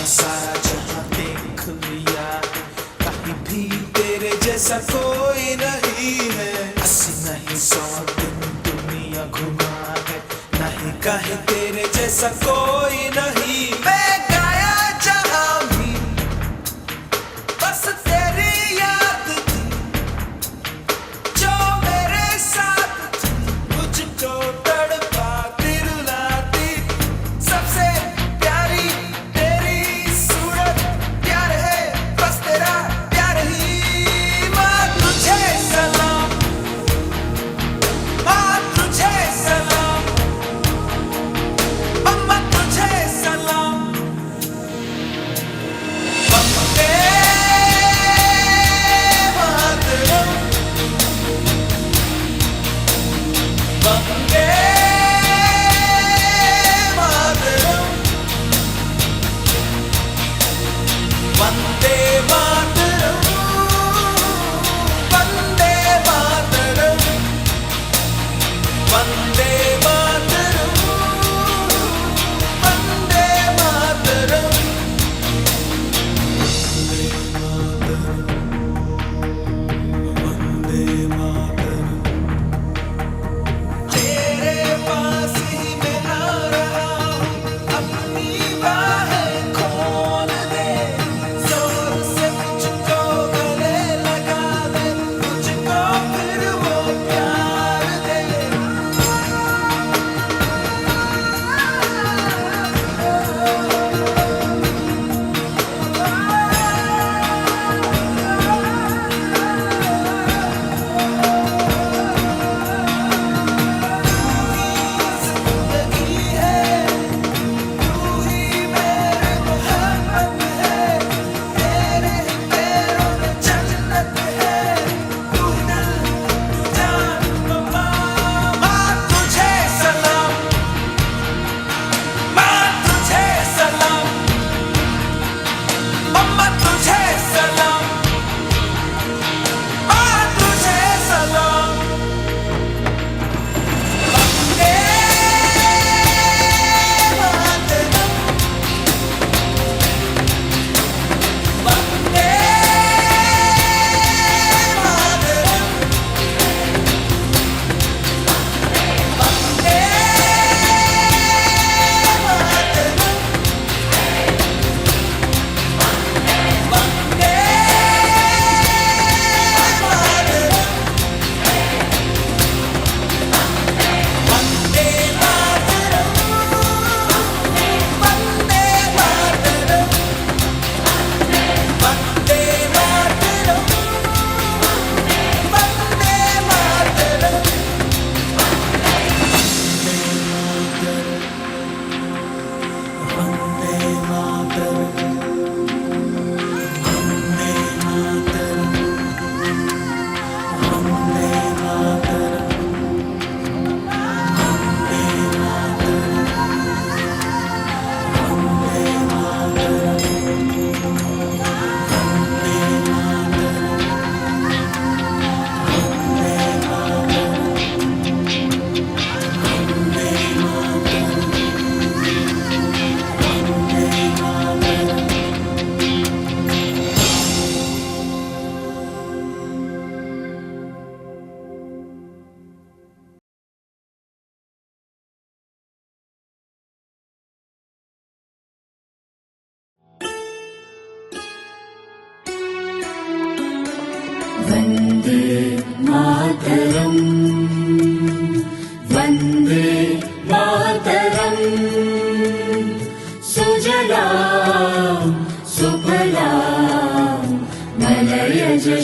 सारा जहां देख लिया, कहीं भी तेरे जैसा कोई नहीं है। 80 नहीं 100 दिन दुनिया घुमा है, नहीं कहीं तेरे जैसा कोई नहीं। मैं गाया जहां भी बस तेरी याद थी, जो मेरे साथ थी, मुझको तड़पाती रुलाती। सबसे प्यारी तेरी सूरत, प्यार है बस तेरा प्यार ही। माँ तुझे सलाम, माँ तुझे सलाम, अम्मा तुझे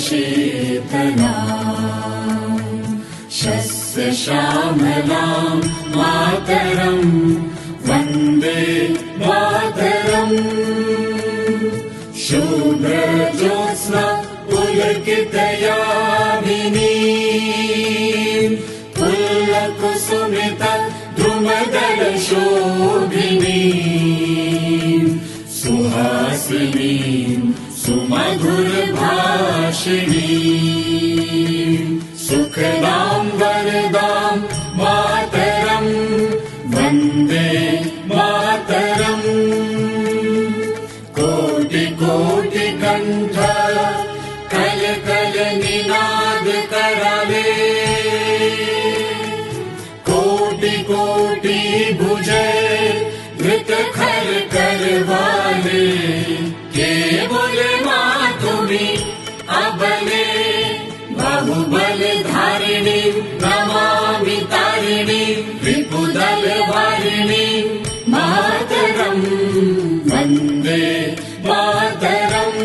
शीतलाम् शस्य श्यामलां मातरं वन्दे मातरम् शुभ्रज्योत्स्ना पुलकितयामिनीं पुल्लकुसुमित द्रुमदलशोभिनीं सुहासिनीं सुमधुरभाषिणीं सुखदां वरदां मातरं वन्दे मातरम् कोटि कोटि कंठ कल कल निनाद कराले कोटि कोटि भुजय धृत खर करवाले के बोले माँ तुम्ही अबले बाहुबल धारिणी नमामि तारिणी रिपुदल वारिणी मातरं वन्दे मातरम्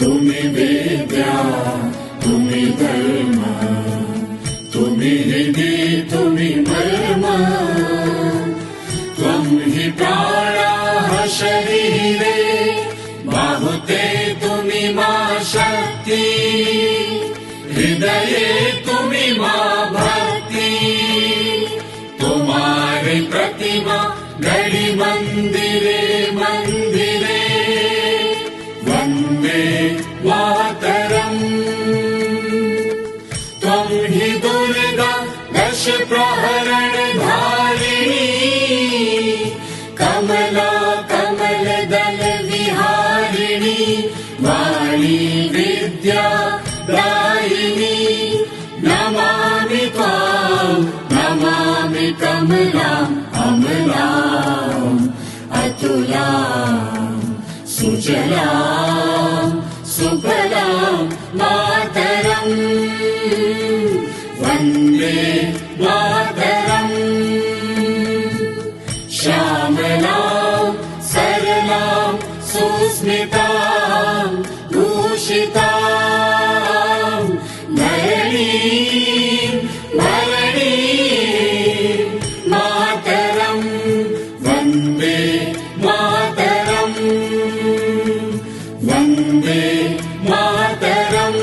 तुम्हि विद्या तुम्हि धर्म तुम्हि हृदि तुम्हि मर्म त्वं हि प्राणाः शरीरे बाहुते तुम्हि मा शक्ति हृदये तुम्हि मा भक्ति तुम्हारे प्रतिमा गढ़ी मंदिरे मंदिरे वन्दे मातरम् त्वं हि दुर्गा दश प्रहरण धारिणी कमला कमल दल विहारिणी वाणी विद्या दायिनी नमामि त्वां नमामि कमलाम् अमलाम् अतुलाम् सुजलाम् सुफलाम् मातरम् वन्दे मातरम् श्यामलाम् सरलाम् सुस्मिताम् भूषिताम् धरणीम् भरणीम् मातरम् वन्दे मातरम् वन्दे मातरम्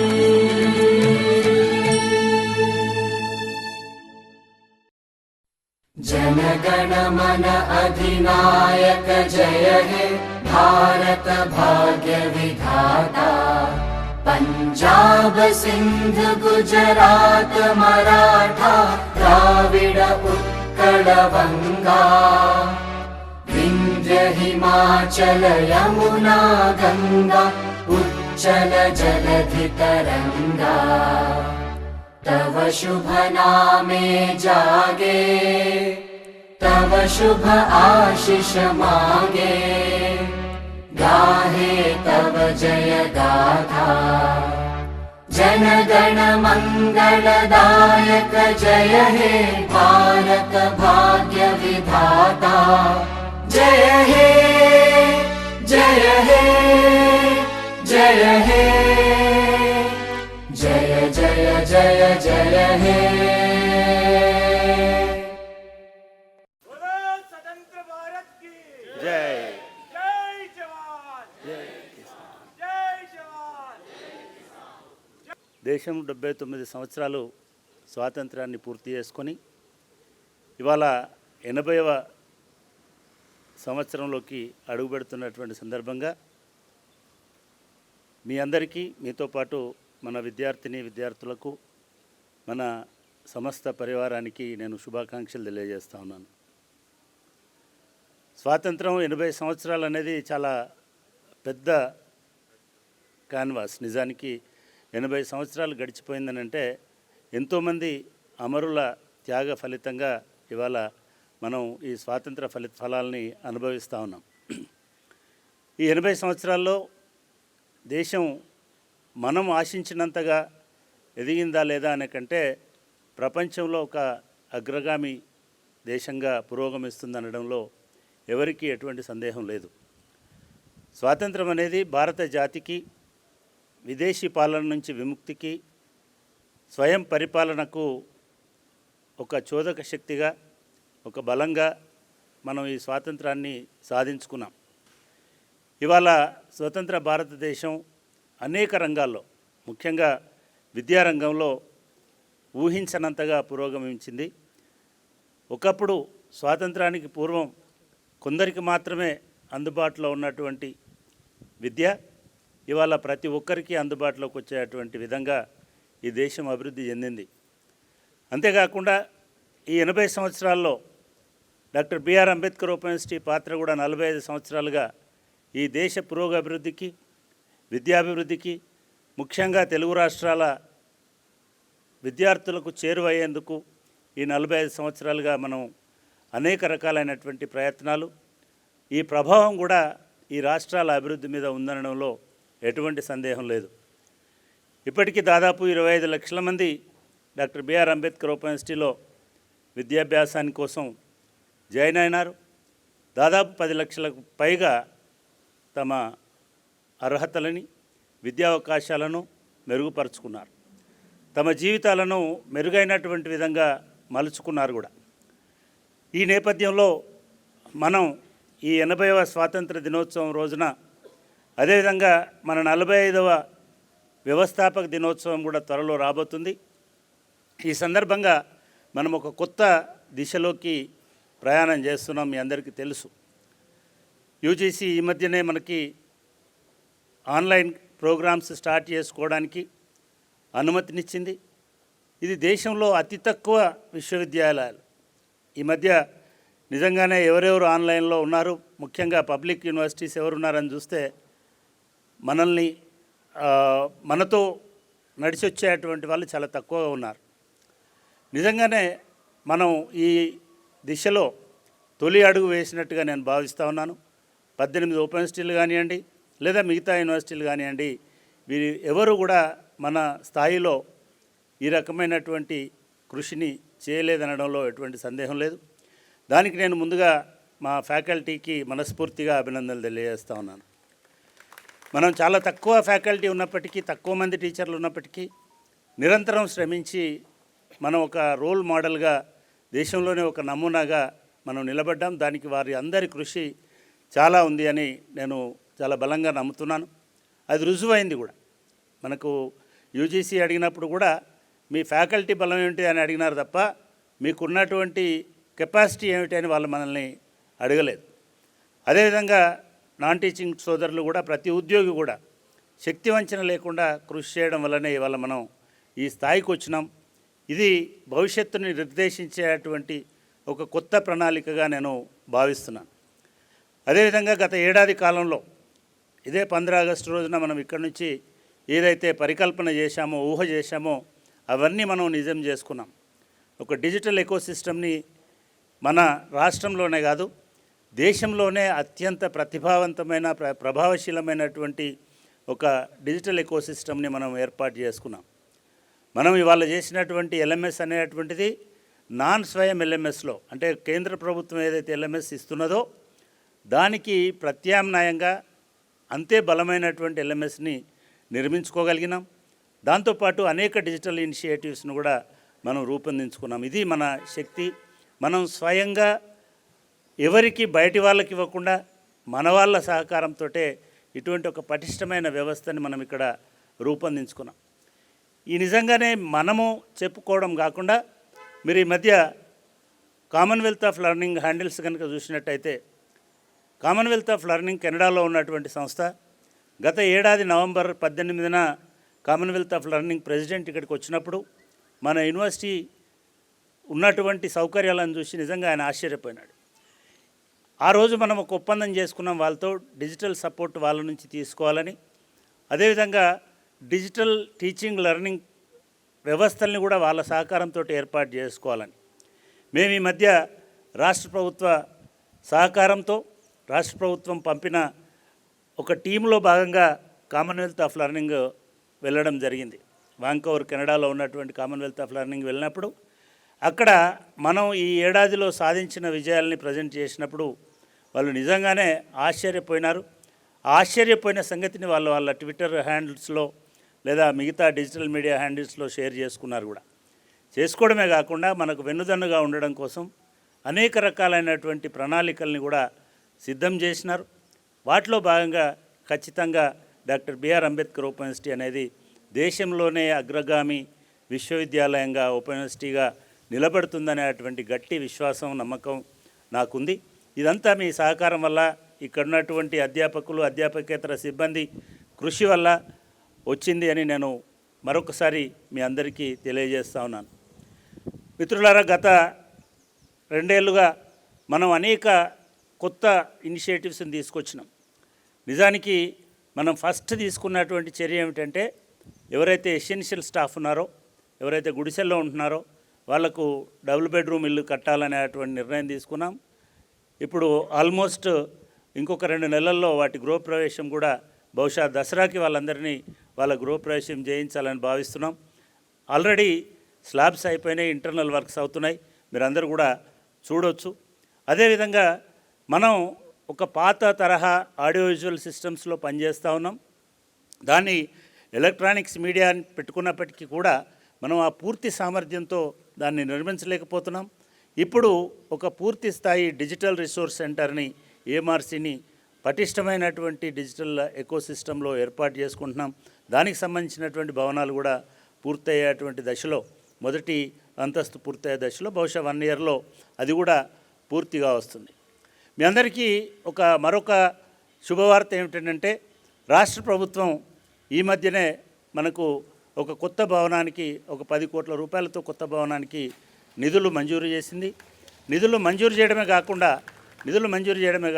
जनगण मन अधिनायक जय हे भारत भाग्य विधाता पंजाब सिंध गुजरात मराठा द्राविड उत्कल बंगा विंध्य हिमाचल यमुना गंगा उच्चल जलधि तरंगा तव शुभ नामे जागे तव शुभ आशीष मागे गाहे तव जय गाथा जन गण मंगलदायक जय हे भारत भाग्य विधाता जय हे जय हे जय हे जय जय जय जय हे स्वतंत्र भारत की जय जय जवान जय जवान దేశం 79 సంవత్సరాలు స్వాతంత్రాన్ని పూర్తి చేసుకొని ఇవాళ 80వ సంవత్సరంలోకి అడుగుపెడుతున్నటువంటి సందర్భంగా మీ అందరికీ మీతో పాటు మన విద్యార్థులకు మన సమస్త పరివారానికి నేను శుభాకాంక్షలు తెలియజేస్తా ఉన్నాను. స్వాతంత్రం 80 సంవత్సరాలు అనేది చాలా పెద్ద క్యాన్వాస్. నిజానికి 80 సంవత్సరాలు గడిచిపోయిందని అంటే ఎంతోమంది అమరుల త్యాగ ఫలితంగా ఇవాళ మనం ఈ స్వాతంత్ర ఫలాల్ని అనుభవిస్తూ ఉన్నాం. ఈ 80 సంవత్సరాల్లో దేశం మనం ఆశించినంతగా ఎదిగిందా లేదా అనే కంటే ప్రపంచంలో ఒక అగ్రగామి దేశంగా పురోగమిస్తుందనడంలో ఎవరికీ ఎటువంటి సందేహం లేదు. స్వాతంత్రం అనేది భారత జాతికి విదేశీ పాలన నుంచి విముక్తికి, స్వయం పరిపాలనకు ఒక చోదక శక్తిగా, ఒక బలంగా మనం ఈ స్వాతంత్రాన్ని సాధించుకున్నాం. ఇవాళ స్వతంత్ర భారతదేశం అనేక రంగాల్లో, ముఖ్యంగా విద్యారంగంలో ఊహించనంతగా పురోగమించింది. ఒకప్పుడు స్వాతంత్రానికి పూర్వం కొందరికి మాత్రమే అందుబాటులో ఉన్నటువంటి విద్య ఇవాళ ప్రతి ఒక్కరికి అందుబాటులోకి వచ్చేటువంటి విధంగా ఈ దేశం అభివృద్ధి చెందింది. అంతేకాకుండా ఈ 80 సంవత్సరాల్లో doctor B R Ambedkar open university పాత్ర కూడా 45 సంవత్సరాలుగా ఈ దేశ పురోగభివృద్ధికి, విద్యాభివృద్ధికి, ముఖ్యంగా తెలుగు రాష్ట్రాల విద్యార్థులకు చేరువయ్యేందుకు ఈ 45 సంవత్సరాలుగా మనం అనేక రకాలైనటువంటి ప్రయత్నాలు, ఈ ప్రభావం కూడా ఈ రాష్ట్రాల అభివృద్ధి మీద ఉందనడంలో ఎటువంటి సందేహం లేదు. ఇప్పటికీ దాదాపు 25 లక్షల మంది డాక్టర్ బిఆర్ అంబేద్కర్ ఓపెన్ యూనివర్సిటీలో విద్యాభ్యాసాని కోసం జాయిన్ అయినారు. దాదాపు 10 లక్షలకు పైగా తమ అర్హతలని, విద్యా అవకాశాలను మెరుగుపరుచుకున్నారు. తమ జీవితాలను మెరుగైనటువంటి విధంగా మలుచుకున్నారు కూడా. ఈ నేపథ్యంలో మనం ఈ 80వ స్వాతంత్ర దినోత్సవం రోజున, అదేవిధంగా మన 45వ వ్యవస్థాపక దినోత్సవం కూడా త్వరలో రాబోతుంది. ఈ సందర్భంగా మనం ఒక కొత్త దిశలోకి ప్రయాణం చేస్తున్నాం. మీ అందరికీ తెలుసు, యూజీసీ ఈ మధ్యనే మనకి ఆన్లైన్ ప్రోగ్రామ్స్ స్టార్ట్ చేసుకోవడానికి అనుమతినిచ్చింది. ఇది దేశంలో అతి తక్కువ విశ్వవిద్యాలయాలు. ఈ మధ్య నిజంగానే ఎవరెవరు ఆన్లైన్లో ఉన్నారు, ముఖ్యంగా పబ్లిక్ యూనివర్సిటీస్ ఎవరున్నారని చూస్తే మనతో నడిచి వచ్చేటువంటి వాళ్ళు చాలా తక్కువగా ఉన్నారు. నిజంగానే మనం ఈ దిశలో తొలి అడుగు వేసినట్టుగా నేను భావిస్తూ ఉన్నాను. 18 ఓపెన్ యూనివర్సిటీలు కానివ్వండి, లేదా మిగతా యూనివర్సిటీలు కానివ్వండి, వీరు ఎవరు కూడా మన స్థాయిలో ఈ రకమైనటువంటి కృషిని చేయలేదనడంలో ఎటువంటి సందేహం లేదు. దానికి నేను ముందుగా మా ఫ్యాకల్టీకి మనస్ఫూర్తిగా అభినందనలు తెలియజేస్తూ ఉన్నాను. మనం చాలా తక్కువ ఫ్యాకల్టీ ఉన్నప్పటికీ, తక్కువ మంది టీచర్లు ఉన్నప్పటికీ నిరంతరం శ్రమించి మనం ఒక రోల్ మోడల్గా, దేశంలోనే ఒక నమూనాగా మనం నిలబడ్డాం. దానికి వారి అందరి కృషి చాలా ఉంది అని నేను చాలా బలంగా నమ్ముతున్నాను. అది రుజువైంది కూడా. మనకు యూజీసీ అడిగినప్పుడు కూడా మీ ఫ్యాకల్టీ బలం ఏమిటి అని అడిగినారు తప్ప మీకున్నటువంటి కెపాసిటీ ఏమిటి అని వాళ్ళు మనల్ని అడగలేదు. అదేవిధంగా నాన్ టీచింగ్ సోదరులు కూడా, ప్రతి ఉద్యోగి కూడా శక్తి వంచన లేకుండా కృషి చేయడం వల్లనే ఇవాళ మనం ఈ స్థాయికి వచ్చినాం. ఇది భవిష్యత్తుని నిర్దేశించేటువంటి ఒక కొత్త ప్రణాళికగా నేను భావిస్తున్నాను. అదేవిధంగా గత ఏడాది కాలంలో ఇదే 15 ఆగస్టు రోజున మనం ఇక్కడి నుంచి ఏదైతే పరికల్పన చేశామో, ఊహ చేశామో అవన్నీ మనం నిజం చేసుకున్నాం. ఒక డిజిటల్ ఎకోసిస్టమ్ని మన రాష్ట్రంలోనే కాదు, దేశంలోనే అత్యంత ప్రతిభావంతమైన, ప్రభావశీలమైనటువంటి ఒక డిజిటల్ ఎకోసిస్టమ్ని మనం ఏర్పాటు చేసుకున్నాం. మనం ఇవాళ చేసినటువంటి ఎల్ఎంఎస్ అనేటువంటిది నాన్ స్వయం ఎల్ఎంఎస్లో, అంటే కేంద్ర ప్రభుత్వం ఏదైతే ఎల్ఎంఎస్ ఇస్తున్నదో దానికి ప్రత్యామ్నాయంగా అంతే బలమైనటువంటి ఎల్ఎంఎస్ని నిర్మించుకోగలిగినాం. దాంతోపాటు అనేక డిజిటల్ ఇనిషియేటివ్స్ను కూడా మనం రూపొందించుకున్నాం. ఇది మన శక్తి. మనం స్వయంగా ఎవరికి బయటి వాళ్ళకి ఇవ్వకుండా మన వాళ్ళ సహకారంతో ఇటువంటి ఒక పటిష్టమైన వ్యవస్థని మనం ఇక్కడ రూపొందించుకున్నాం. ఈ నిజంగానే మనము చెప్పుకోవడం కాకుండా, మీరు ఈ మధ్య కామన్వెల్త్ ఆఫ్ లెర్నింగ్ హ్యాండిల్స్ కనుక చూసినట్టయితే, కామన్వెల్త్ ఆఫ్ లెర్నింగ్ కెనడాలో ఉన్నటువంటి సంస్థ గత ఏడాది నవంబర్ 18న కామన్వెల్త్ ఆఫ్ లెర్నింగ్ ప్రెసిడెంట్ ఇక్కడికి వచ్చినప్పుడు మన యూనివర్సిటీ ఉన్నటువంటి సౌకర్యాలను చూసి నిజంగా ఆయన ఆశ్చర్యపోయినాడు. ఆ రోజు మనం ఒక ఒప్పందం చేసుకున్నాం వాళ్ళతో, డిజిటల్ సపోర్ట్ వాళ్ళ నుంచి తీసుకోవాలని, అదేవిధంగా డిజిటల్ టీచింగ్ లెర్నింగ్ వ్యవస్థల్ని కూడా వాళ్ళ సహకారంతో ఏర్పాటు చేసుకోవాలని. మేము ఈ మధ్య రాష్ట్ర ప్రభుత్వ సహకారంతో, రాష్ట్ర ప్రభుత్వం పంపిన ఒక టీంలో భాగంగా కామన్వెల్త్ ఆఫ్ లెర్నింగ్ వెళ్ళడం జరిగింది. వాంకోవర్ కెనడాలో ఉన్నటువంటి కామన్వెల్త్ ఆఫ్ లెర్నింగ్ వెళ్ళినప్పుడు అక్కడ మనం ఈ ఏడాదిలో సాధించిన విజయాలని ప్రజెంట్ చేసినప్పుడు వాళ్ళు నిజంగానే ఆశ్చర్యపోయినారు. ఆశ్చర్యపోయిన సంగతిని వాళ్ళ ట్విట్టర్ హ్యాండిల్స్లో లేదా మిగతా డిజిటల్ మీడియా హ్యాండిల్స్లో షేర్ చేసుకున్నారు కూడా. చేసుకోవడమే కాకుండా మనకు వెన్నుదన్నుగా ఉండడం కోసం అనేక రకాలైనటువంటి ప్రణాళికల్ని కూడా సిద్ధం చేసినారు. వాటిలో భాగంగా ఖచ్చితంగా doctor B R Ambedkar open university అనేది దేశంలోనే అగ్రగామి విశ్వవిద్యాలయంగా ఓపెన్ యూనివర్సిటీగా నిలబడుతుందనేటువంటి గట్టి విశ్వాసం, నమ్మకం నాకుంది. ఇదంతా మీ సహకారం వల్ల, ఇక్కడ ఉన్నటువంటి అధ్యాపకులు, అధ్యాపకేతర సిబ్బంది కృషి వల్ల వచ్చింది అని నేను మరొకసారి మీ అందరికీ తెలియజేస్తా ఉన్నాను. మిత్రులారా, గత 2 ఏళ్ళుగా మనం అనేక కొత్త ఇనిషియేటివ్స్ని తీసుకొచ్చినాం. నిజానికి మనం ఫస్ట్ తీసుకున్నటువంటి చర్య ఏమిటంటే, ఎవరైతే ఎసెన్షియల్ స్టాఫ్ ఉన్నారో, ఎవరైతే గుడిసెల్లో ఉంటున్నారో వాళ్లకు డబుల్ బెడ్రూమ్ ఇల్లు కట్టాలనేటువంటి నిర్ణయం తీసుకున్నాం. ఇప్పుడు ఆల్మోస్ట్ ఇంకొక 2 నెలల్లో వాటి గృహప్రవేశం కూడా, బహుశా దసరాకి వాళ్ళందరినీ వాళ్ళ గృహప్రవేశం చేయించాలని భావిస్తున్నాం. ఆల్రెడీ స్లాబ్స్ అయిపోయినాయి, ఇంటర్నల్ వర్క్స్ అవుతున్నాయి, మీరందరూ కూడా చూడవచ్చు. అదేవిధంగా మనం ఒక పాత తరహా ఆడియో విజువల్ సిస్టమ్స్లో పనిచేస్తూ ఉన్నాం. దాన్ని ఎలక్ట్రానిక్స్ మీడియా పెట్టుకున్నప్పటికీ కూడా మనం ఆ పూర్తి సామర్థ్యంతో దాన్ని నిర్మించలేకపోతున్నాం. ఇప్పుడు ఒక పూర్తి స్థాయి డిజిటల్ రిసోర్స్ సెంటర్ని, ఏఎంఆర్సీని పటిష్టమైనటువంటి డిజిటల్ ఎకోసిస్టంలో ఏర్పాటు చేసుకుంటున్నాం. దానికి సంబంధించినటువంటి భవనాలు కూడా పూర్తయ్యేటువంటి దశలో, మొదటి అంతస్తు పూర్తయ్యే దశలో, బహుశా 1 ఇయర్లో అది కూడా పూర్తిగా వస్తుంది. మీ అందరికీ మరొక శుభవార్త ఏమిటంటే, రాష్ట్ర ప్రభుత్వం ఈ మధ్యనే మనకు ఒక కొత్త భవనానికి, ఒక 10 కోట్ల రూపాయలతో కొత్త భవనానికి నిధులు మంజూరు చేసింది. నిధులు మంజూరు చేయడమే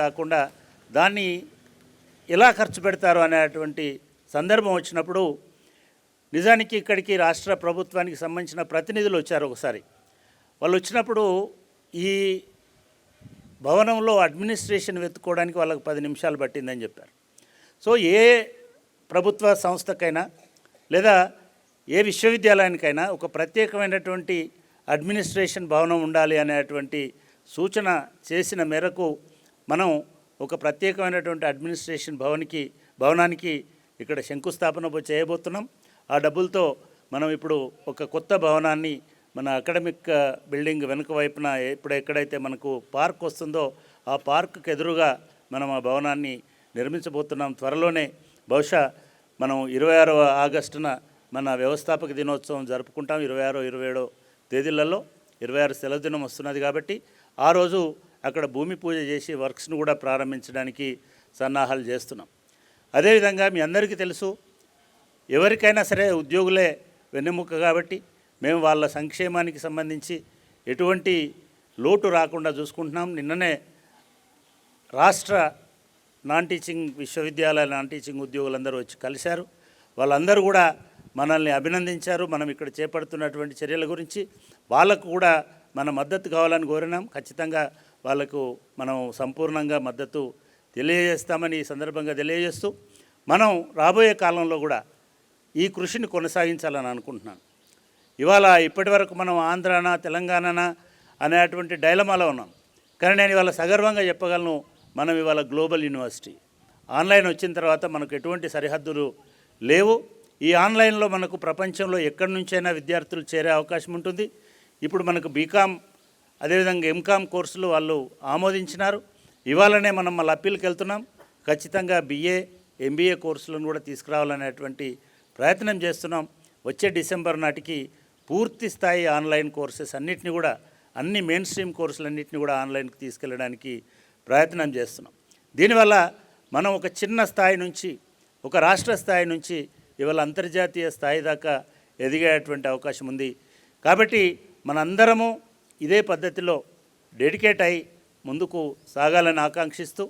కాకుండా దాన్ని ఎలా ఖర్చు పెడతారు అనేటువంటి సందర్భం వచ్చినప్పుడు, నిజానికి ఇక్కడికి రాష్ట్ర ప్రభుత్వానికి సంబంధించిన ప్రతినిధులు వచ్చారు. ఒకసారి వాళ్ళు వచ్చినప్పుడు ఈ భవనంలో అడ్మినిస్ట్రేషన్ వెతుక్కోవడానికి వాళ్ళకి 10 నిమిషాలు పట్టిందని చెప్పారు. సో ఏ ప్రభుత్వ సంస్థకైనా లేదా ఏ విశ్వవిద్యాలయానికైనా ఒక ప్రత్యేకమైనటువంటి అడ్మినిస్ట్రేషన్ భవనం ఉండాలి అనేటువంటి సూచన చేసిన మేరకు మనం ఒక ప్రత్యేకమైనటువంటి అడ్మినిస్ట్రేషన్ భవనానికి ఇక్కడ శంకుస్థాపన చేయబోతున్నాం. ఆ డబ్బులతో మనం ఇప్పుడు ఒక కొత్త భవనాన్ని మన అకాడమిక్ బిల్డింగ్ వెనుక వైపున ఎక్కడైతే మనకు పార్క్ వస్తుందో ఆ పార్క్కి ఎదురుగా మనం ఆ భవనాన్ని నిర్మించబోతున్నాం. త్వరలోనే బహుశా మనం 26వ ఆగస్టున మన వ్యవస్థాపక దినోత్సవం జరుపుకుంటాం. 26, 27 తేదీలలో 26 సెలవు దినం వస్తున్నది కాబట్టి ఆ రోజు అక్కడ భూమి పూజ చేసి వర్క్స్ను కూడా ప్రారంభించడానికి సన్నాహాలు చేస్తున్నాం. అదేవిధంగా మీ అందరికీ తెలుసు, ఎవరికైనా సరే ఉద్యోగులే వెన్నెముక కాబట్టి మేము వాళ్ళ సంక్షేమానికి సంబంధించి ఎటువంటి లోటు రాకుండా చూసుకుంటున్నాం. నిన్ననే రాష్ట్ర నాన్ టీచింగ్ విశ్వవిద్యాలయాల నాన్ టీచింగ్ ఉద్యోగులందరూ వచ్చి కలిశారు. వాళ్ళందరూ కూడా మనల్ని అభినందించారు. మనం ఇక్కడ చేపడుతున్నటువంటి చర్యల గురించి వాళ్ళకు కూడా మన మద్దతు కావాలని కోరినాం. ఖచ్చితంగా వాళ్ళకు మనం సంపూర్ణంగా మద్దతు తెలియజేస్తామని ఈ సందర్భంగా తెలియజేస్తూ, మనం రాబోయే కాలంలో కూడా ఈ కృషిని కొనసాగించాలని అనుకుంటున్నాను. ఇప్పటి వరకు మనం ఆంధ్రానా తెలంగాణనా అనేటువంటి డైలమాలో ఉన్నాం. కానీ నేను ఇవాళ సగర్వంగా చెప్పగలను, మనం ఇవాళ గ్లోబల్ యూనివర్సిటీ. ఆన్లైన్ వచ్చిన తర్వాత మనకు ఎటువంటి సరిహద్దులు లేవు. ఈ ఆన్లైన్లో మనకు ప్రపంచంలో ఎక్కడి నుంచైనా విద్యార్థులు చేరే అవకాశం ఉంటుంది. ఇప్పుడు మనకు బీకామ్, అదేవిధంగా ఎంకామ్ కోర్సులు వాళ్ళు ఆమోదించినారు. ఇవాళనే మనం మళ్ళీ అప్పీల్కి వెళ్తున్నాం. ఖచ్చితంగా BA, MBA కోర్సులను కూడా తీసుకురావాలనేటువంటి ప్రయత్నం చేస్తున్నాం. వచ్చే డిసెంబర్ నాటికి పూర్తి స్థాయి ఆన్లైన్ కోర్సెస్ అన్నిటిని కూడా, అన్ని మెయిన్ స్ట్రీమ్ కోర్సులన్నింటినీ కూడా ఆన్లైన్కి తీసుకెళ్ళడానికి ప్రయత్నం చేస్తున్నాం. దీనివల్ల మనం ఒక చిన్న స్థాయి నుంచి, ఒక రాష్ట్ర స్థాయి నుంచి ఇవాళ అంతర్జాతీయ స్థాయి దాకా ఎదిగేటువంటి అవకాశం ఉంది. కాబట్టి మనందరము ఇదే పద్ధతిలో డెడికేట్ అయి ముందుకు సాగాలని ఆకాంక్షిస్తూ,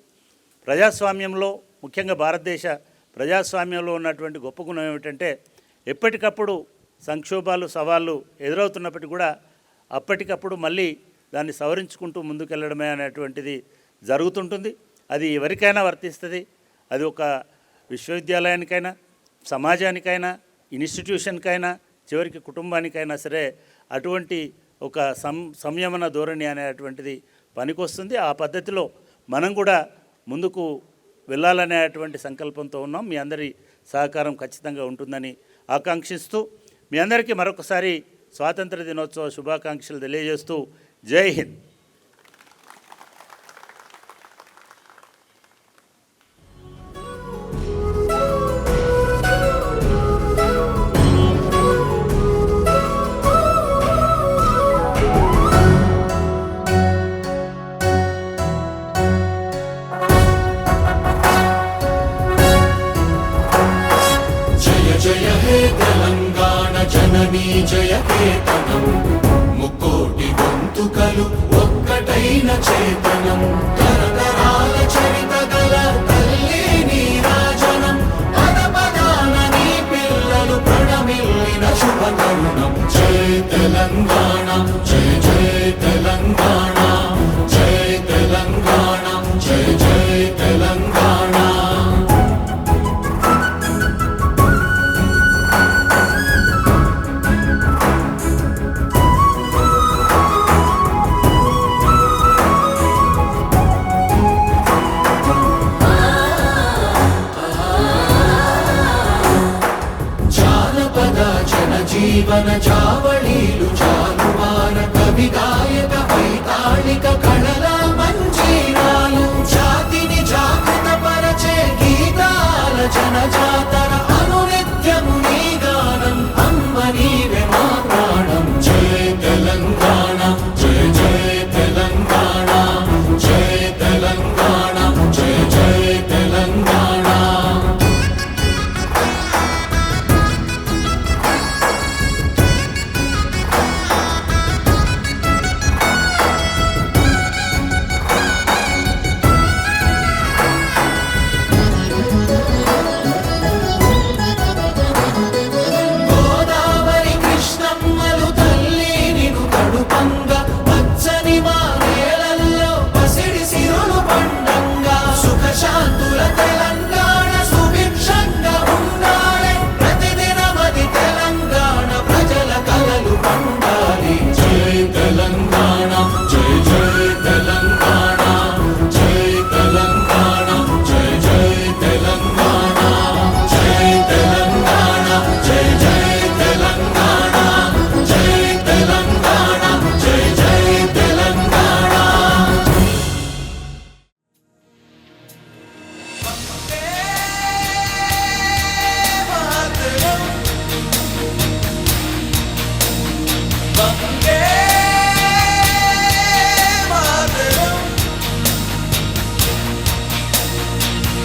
ప్రజాస్వామ్యంలో, ముఖ్యంగా భారతదేశ ప్రజాస్వామ్యంలో ఉన్నటువంటి గొప్ప గుణం ఏమిటంటే, ఎప్పటికప్పుడు సంక్షోభాలు, సవాళ్ళు ఎదురవుతున్నప్పటికీ కూడా అప్పటికప్పుడు మళ్ళీ దాన్ని సవరించుకుంటూ ముందుకెళ్ళడమే అనేటువంటిది జరుగుతుంటుంది. అది ఎవరికైనా వర్తిస్తుంది. అది ఒక విశ్వవిద్యాలయానికైనా, సమాజానికైనా, ఇన్స్టిట్యూషన్కైనా, చివరికి కుటుంబానికైనా సరే అటువంటి ఒక సంయమన ధోరణి అనేటువంటిది పనికొస్తుంది. ఆ పద్ధతిలో మనం కూడా ముందుకు వెళ్ళాలనేటువంటి సంకల్పంతో ఉన్నాం. మీ అందరి సహకారం ఖచ్చితంగా ఉంటుందని ఆకాంక్షిస్తూ మీ అందరికీ మరొకసారి స్వాతంత్ర దినోత్సవ శుభాకాంక్షలు తెలియజేస్తూ జై హింద్. జయ హే తెలంగాణ జననీ జయ కేతనం, ముక్కోటి గొంతుకలు ఒక్కటైన చేతనం, తరతరాల చరిత గల తల్లి నీరాజనం, పద పదాన నీ పిల్లలు ప్రణమిల్లిన శుభ తరుణం. జయ తెలంగాణ జయ జయ తెలంగాణ, జయ తెలంగాణ జయ జయ తెలంగాణ. జీవన జావళీలు జాలువార కవి గాయక వైతాళిక కళల మంజీరాలు, జాతిని జాగృత పరచే గీతాల జనజాతర అనునిత్యము నీ గానం, అమ్మ నీవే మా ప్రాణం. జయ తెలంగాణ జయ జయ తెలంగాణ, జయ తెలంగాణ జయ జయ తెలంగాణ.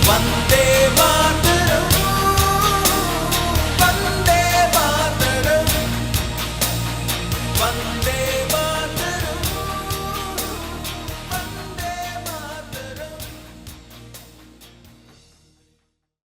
Vande